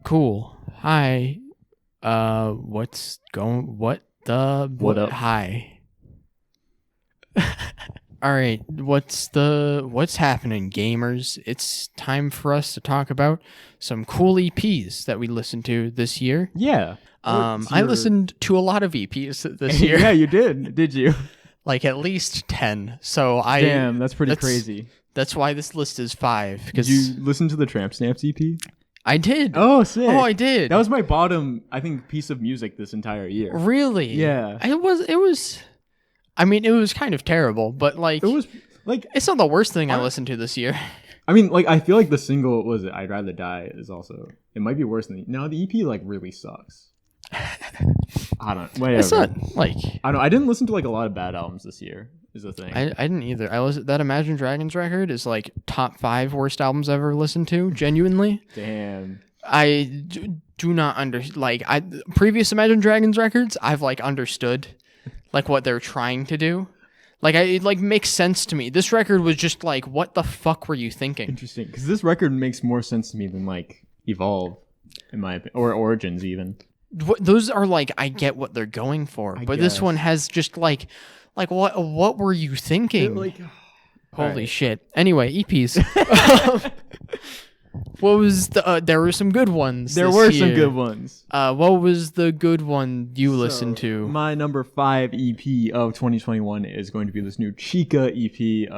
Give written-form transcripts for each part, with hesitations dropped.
Cool. Hi. What's going? What the? What up? Hi. All right. What's happening, gamers? It's time for us to talk about some cool EPs that we listened to this year. Yeah. I listened to a lot of EPs this year. Yeah, you did you? Like at least 10. So Damn, that's pretty crazy. That's why this list is 5. Did you listen to the Tramp Stamps EP? I did. Oh, sick. Oh, I did. That was my bottom, I think, piece of music this entire year. Really? Yeah. It was. I mean, it was kind of terrible, but like It was like it's not the worst thing I listened to this year. I mean, like I feel like the single was it I'd Rather Die is also it might be worse than the EP like really sucks. I don't. Whatever. It's not like I didn't listen to like a lot of bad albums this year. Is the thing. I didn't either. That Imagine Dragons record is like top 5 worst albums I've ever listened to. Genuinely. Damn. I do not previous Imagine Dragons records. I've like understood like what they're trying to do. Like it like makes sense to me. This record was just like, what the fuck were you thinking? Interesting, because this record makes more sense to me than like Evolve, in my opinion, or Origins even. Those are like I get what they're going for, but this one has just like what were you thinking? Holy shit. Anyway, EPs. What was there were some good ones. There were some good ones. What was the good one you listened to? My number 5 EP of 2021 is going to be this new Chika EP,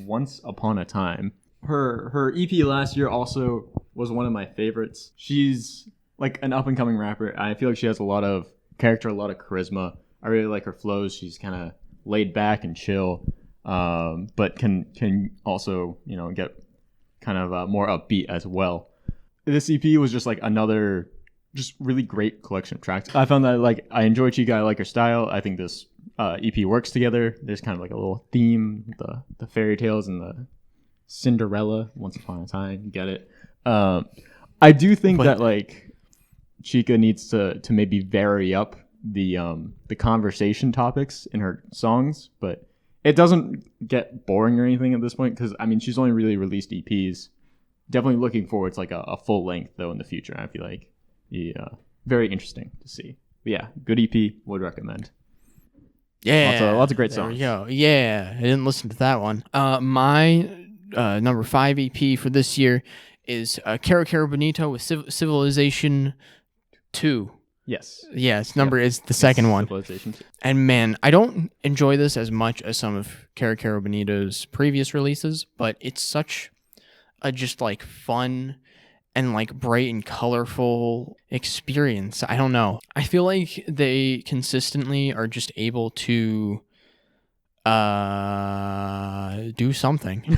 Once Upon a Time. Her EP last year also was one of my favorites. She's like an up and coming rapper. I feel like she has a lot of character, a lot of charisma. I really like her flows. She's kind of laid back and chill, but can also get kind of more upbeat as well. This EP was just like another just really great collection of tracks. I found that like I enjoy Chika. I like her style. I think this EP works together. There's kind of like a little theme, the fairy tales and the Cinderella, Once Upon a Time. You get it. I do think that like Chika needs to maybe vary up the conversation topics in her songs, but it doesn't get boring or anything at this point because I mean she's only really released EPs. Definitely looking forward to like a full length though in the future. I feel like very interesting to see. But yeah, good EP, would recommend. Yeah, lots of great songs. There we go. Yeah, I didn't listen to that one. My number 5 EP for this year is Kero Bonito with Civilization 2. Yes. Yeah, its number is the second one. Civilization. And man, I don't enjoy this as much as some of Kero Bonito's previous releases, but it's such a just like fun and like bright and colorful experience. I don't know. I feel like they consistently are just able to do something.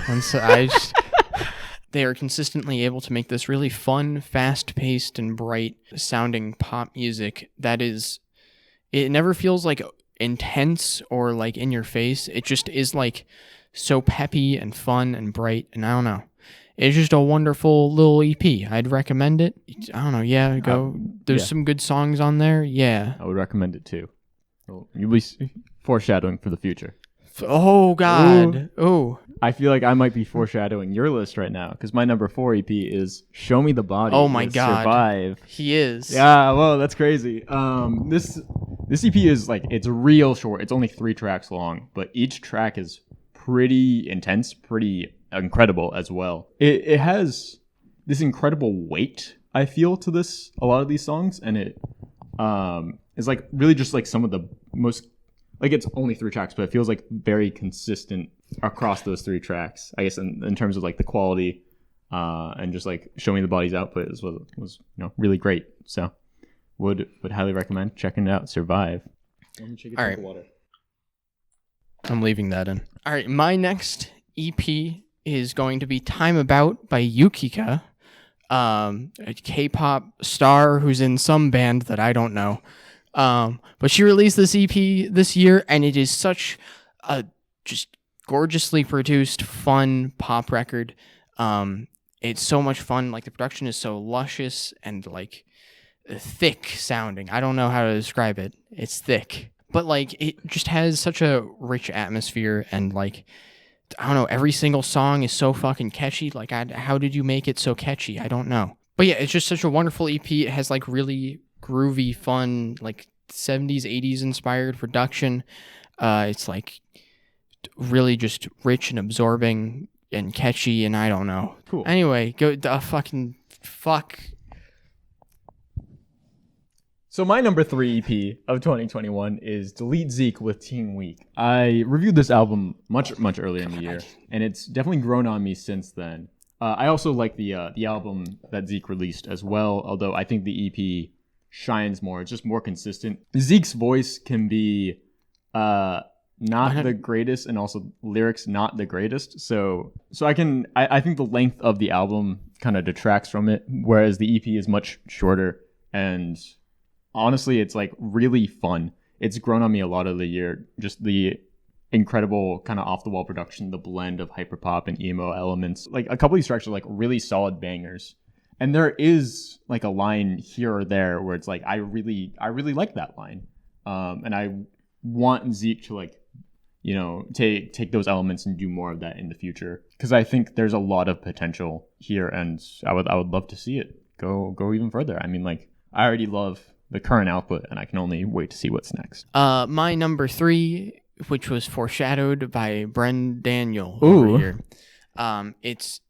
They are consistently able to make this really fun, fast-paced, and bright-sounding pop music that is... It never feels, like, intense or, like, in your face. It just is, like, so peppy and fun and bright, and I don't know. It's just a wonderful little EP. I'd recommend it. I don't know, yeah, go. There's some good songs on there, yeah. I would recommend it, too. You'll be foreshadowing for the future. Oh, God. Oh. I feel like I might be foreshadowing your list right now because my number 4 EP is Show Me the Body. Oh my God. Survive. He is. Yeah, well, that's crazy. This EP is like, it's real short. It's only 3 tracks long, but each track is pretty intense, pretty incredible as well. It has this incredible weight, I feel, to a lot of these songs, and it is like really just like some of the most, like it's only 3 tracks, but it feels like very consistent across those 3 tracks, I guess, in terms of like the quality and just like Show Me the Body's output was really great. So would highly recommend checking it out. Survive. Let me take a drink of water. I'm leaving that in. All right, my next EP is going to be Timeabout by Yukika, a K-pop star who's in some band that I don't know. But she released this EP this year, and it is such a just gorgeously produced, fun pop record. It's so much fun. Like the production is so luscious and like thick sounding. I don't know how to describe it. It's thick, but like it just has such a rich atmosphere and like I don't know. Every single song is so fucking catchy. Like how did you make it so catchy? I don't know. But yeah, it's just such a wonderful EP. It has like really groovy, fun, like 70s, 80s inspired production. It's like really just rich and absorbing and catchy, and I don't know. Cool. Anyway, go fucking fuck. So my number 3 EP of 2021 is dltzk with Teen Week. I reviewed this album much earlier in the year, and it's definitely grown on me since then. I also like the album that Zeke released as well, although I think the EP shines more. It's just more consistent. Zeke's voice can be not the greatest, and also lyrics not the greatest. So I think the length of the album kind of detracts from it, whereas the EP is much shorter, and honestly, it's like really fun. It's grown on me a lot of the year. Just the incredible kind of off the wall production, the blend of hyperpop and emo elements. Like a couple of these tracks are like really solid bangers. And there is like a line here or there where it's like I really like that line. And I want Zeke to like, you know, take those elements and do more of that in the future. Because I think there's a lot of potential here, and I would love to see it go even further. I mean, like, I already love the current output, and I can only wait to see what's next. My number 3, which was foreshadowed by Bren Daniel Ooh. over here. It's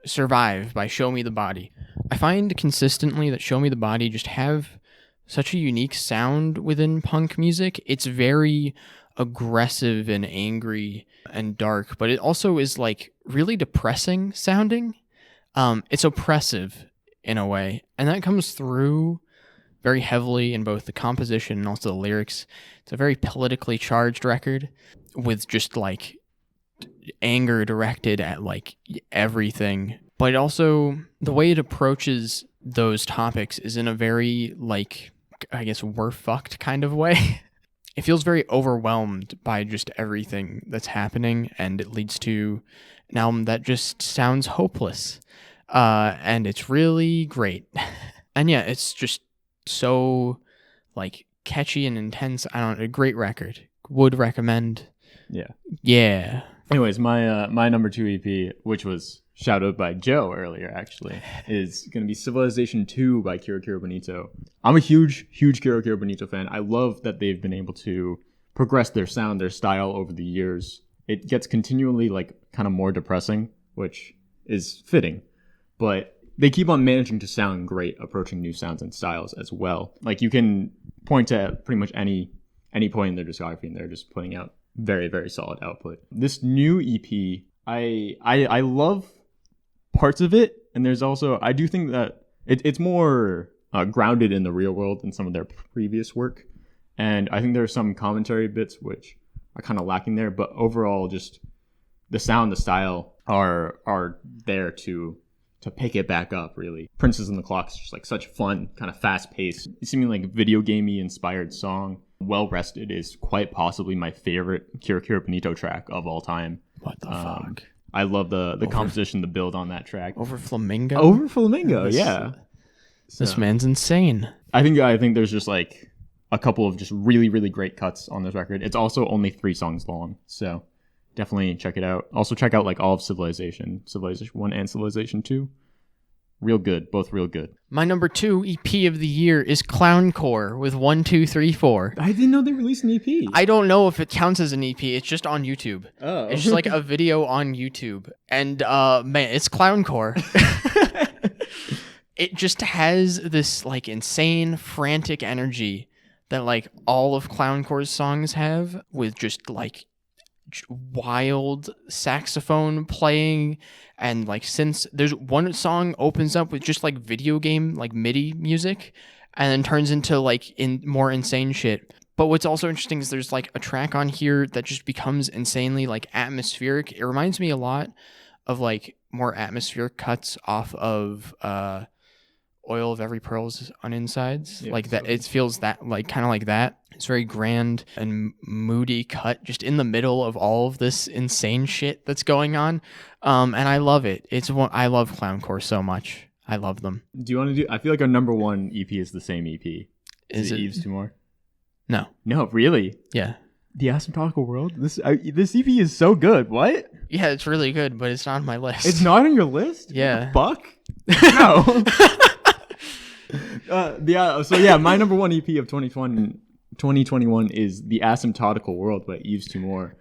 Survive by Show Me the Body. I find consistently that Show Me the Body just have such a unique sound within punk music. It's very aggressive and angry and dark, but it also is like really depressing sounding. It's oppressive in a way, and that comes through very heavily in both the composition and also the lyrics. It's a very politically charged record with just like anger directed at like everything. But also the way it approaches those topics is in a very like, I guess, we're fucked kind of way. It feels very overwhelmed by just everything that's happening, and it leads to an album that just sounds hopeless. And it's really great. And yeah, it's just so like catchy and intense. I don't know, a great record. Would recommend. Yeah. Anyways, my number 2 EP, which was shouted by Joe earlier, actually, is going to be Civilization 2 by Kero Bonito. I'm a huge Kero Bonito fan. I love that they've been able to progress their sound, their style over the years. It gets continually like kind of more depressing, which is fitting, but they keep on managing to sound great, approaching new sounds and styles as well. Like you can point to pretty much any point in their discography, and they're just putting out very, very solid output. This new EP, I love parts of it, and there's also, I do think that it's more grounded in the real world than some of their previous work, and I think there are some commentary bits which are kind of lacking there, but overall, just the sound, the style are there to pick it back up, really. Princess and the Clock is just like such fun, kind of fast-paced, seemingly like video gamey inspired song. Well Rested is quite possibly my favorite Kero Bonito track of all time. What the fuck? I love the composition, the build on that track. Over Flamingo? Over Flamingo, yeah. This man's insane. I think there's just like a couple of just really, really great cuts on this record. It's also only 3 songs long, so definitely check it out. Also check out like all of Civilization 1 and Civilization 2. Real good, both real good. My number 2 EP of the year is Clowncore with 1, 2, 3, 4. I didn't know they released an EP. I don't know if it counts as an EP. It's just on YouTube. Oh. It's just like a video on YouTube. And man, it's Clowncore. It just has this like insane, frantic energy that like all of Clowncore's songs have, with just like wild saxophone playing, and like since there's one song opens up with just like video game like MIDI music and then turns into like in more insane shit. But what's also interesting is there's like a track on here that just becomes insanely like atmospheric. It reminds me a lot of like more atmospheric cuts off of Oil of Every Pearl's On Insides. Yeah, like that, it feels that like kind of like that. It's very grand and moody cut just in the middle of all of this insane shit that's going on. And I love it. I love Clowncore so much. I love them. Do you want to do, I feel like our number 1 EP is the same EP. Is it Yves Tumor? No. No, really? Yeah. The Asymptotical World? This EP is so good. What? Yeah, it's really good, but it's not on my list. It's not on your list? Yeah. What the fuck? No. So yeah, my number one EP of 2021 is The Asymptotical World by Yves Tumor.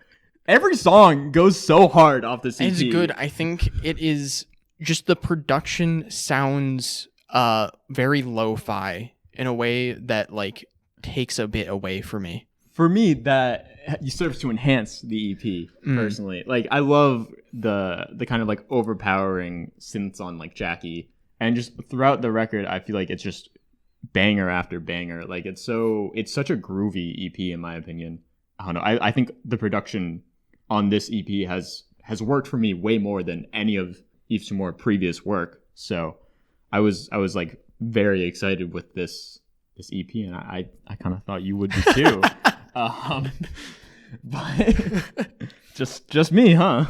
Every song goes so hard off this EP. It's good. I think it is just the production sounds very lo-fi in a way that like takes a bit away for me. For me, that serves to enhance the EP personally. Like I love the kind of like overpowering synths on like Jackie, and just throughout the record, I feel like it's just banger after banger. Like it's such a groovy EP in my opinion. I don't know. I think the production on this EP has worked for me way more than any of Yves Tumor's previous work. So I was like very excited with this EP, and I kind of thought you would be too. But just me, huh?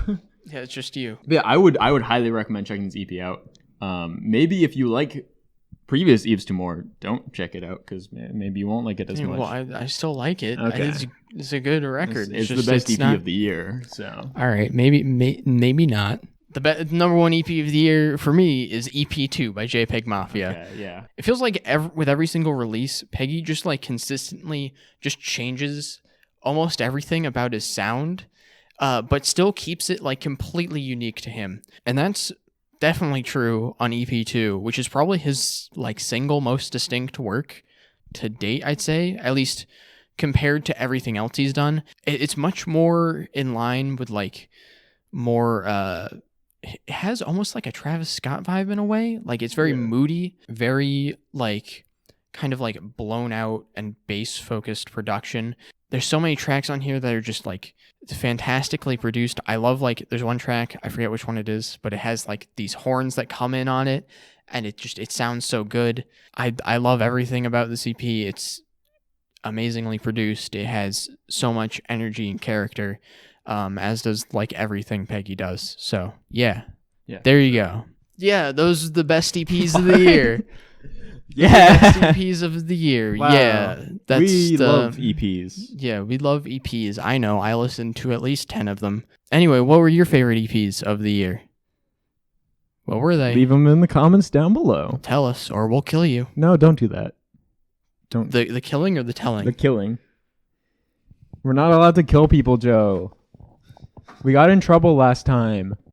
Yeah, it's just you. But yeah, I would highly recommend checking this EP out. Maybe if you like previous Yves Tumor, don't check it out because maybe you won't like it as much. Well, I still like it. Okay. It's a good record. It's just, the best EP not... of the year. So all right, maybe not. The number one EP of the year for me is EP2 by JPEGMAFIA. okay, yeah. It feels like with every single release, Peggy just like consistently just changes almost everything about his sound, but still keeps it like completely unique to him. And that's definitely true on EP2, which is probably his like single most distinct work to date, I'd say, at least compared to everything else he's done. It's much more in line with like more it has almost like a Travis Scott vibe in a way. Like it's very moody, very like kind of like blown out and bass focused production. There's so many tracks on here that are just like fantastically produced. I love like there's one track, I forget which one it is, but it has like these horns that come in on it, and it sounds so good. I love everything about this EP. It's amazingly produced. It has so much energy and character. As does like everything Peggy does. So yeah, there you go. Yeah, those are the best EPs of the year. Yeah, best EPs of the year. Wow. Yeah, we love EPs. Yeah, we love EPs. I know. I listened to at least 10 of them. Anyway, what were your favorite EPs of the year? What were they? Leave them in the comments down below. Tell us, or we'll kill you. No, don't do that. Don't. The killing or the telling? The killing. We're not allowed to kill people, Joe. We got in trouble last time.